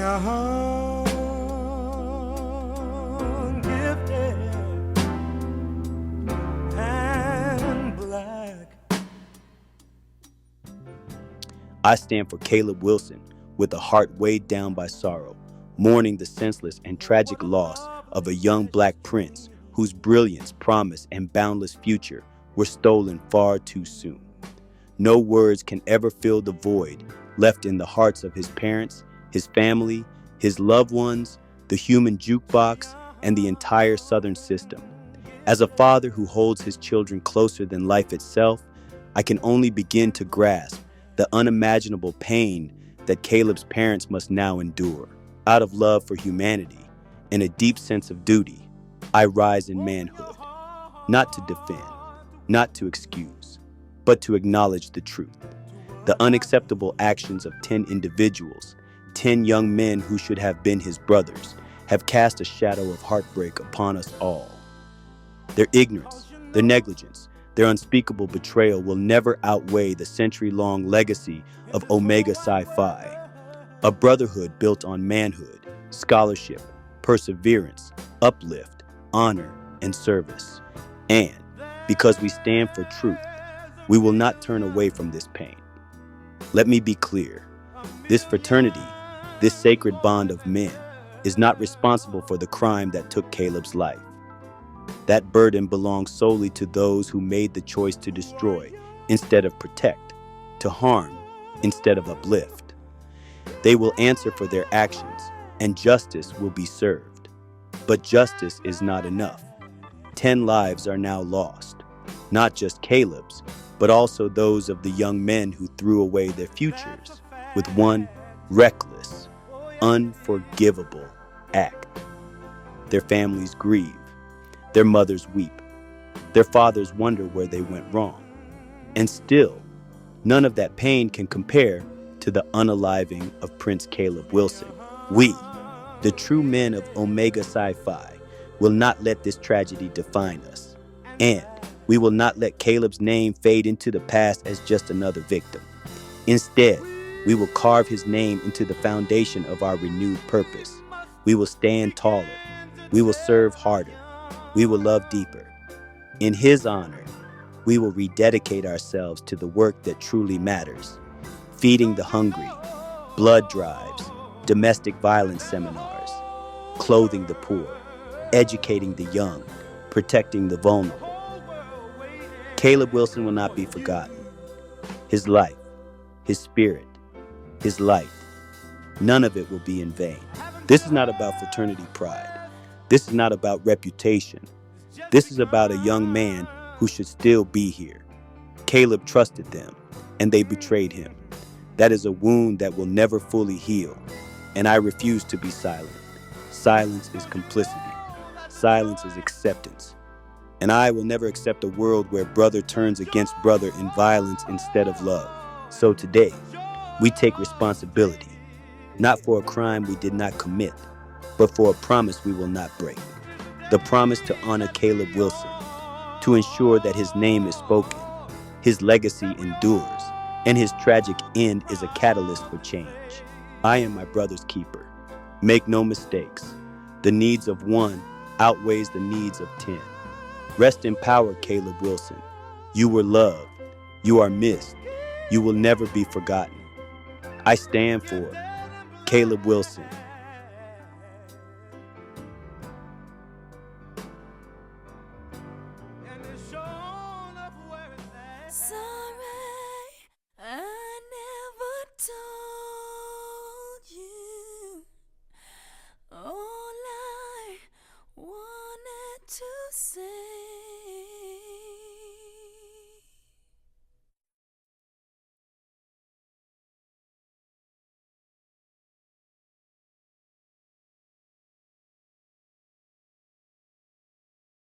young, gifted, and black. I stand for Caleb Wilson with a heart weighed down by sorrow, mourning the senseless and tragic loss of a young black prince whose brilliance, promise, and boundless future were stolen far too soon. No words can ever fill the void left in the hearts of his parents, his family, his loved ones, the human jukebox, and the entire Southern system. As a father who holds his children closer than life itself, I can only begin to grasp the unimaginable pain that Caleb's parents must now endure. Out of love for humanity and a deep sense of duty, I rise in manhood, not to defend, not to excuse, but to acknowledge the truth. The unacceptable actions of 10 individuals, 10 young men who should have been his brothers, have cast a shadow of heartbreak upon us all. Their ignorance, their negligence, their unspeakable betrayal will never outweigh the century-long legacy of Omega Psi Phi, a brotherhood built on manhood, scholarship, perseverance, uplift, honor, and service. And because we stand for truth, we will not turn away from this pain. Let me be clear. This fraternity, this sacred bond of men, is not responsible for the crime that took Caleb's life. That burden belongs solely to those who made the choice to destroy instead of protect, to harm instead of uplift. They will answer for their actions, and justice will be served. But justice is not enough. 10 lives are now lost, not just Caleb's, but also those of the young men who threw away their futures with one reckless, unforgivable act. Their families grieve. Their mothers weep. Their fathers wonder where they went wrong. And still, none of that pain can compare to the unaliving of Prince Caleb Wilson. We, the true men of Omega Psi Phi, will not let this tragedy define us. And we will not let Caleb's name fade into the past as just another victim. Instead, we will carve his name into the foundation of our renewed purpose. We will stand taller. We will serve harder. We will love deeper. In his honor, we will rededicate ourselves to the work that truly matters. Feeding the hungry, blood drives, domestic violence seminars, clothing the poor, educating the young, protecting the vulnerable. Caleb Wilson will not be forgotten. His life, his spirit, his light, none of it will be in vain. This is not about fraternity pride. This is not about reputation. This is about a young man who should still be here. Caleb trusted them, and they betrayed him. That is a wound that will never fully heal, and I refuse to be silent. Silence is complicity. Silence is acceptance. And I will never accept a world where brother turns against brother in violence instead of love. So today, we take responsibility, not for a crime we did not commit, but for a promise we will not break. The promise to honor Caleb Wilson, to ensure that his name is spoken, his legacy endures, and his tragic end is a catalyst for change. I am my brother's keeper. Make no mistakes. The needs of one outweighs the needs of 10. Rest in power, Caleb Wilson. You were loved. You are missed. You will never be forgotten. I stand for Caleb Wilson. So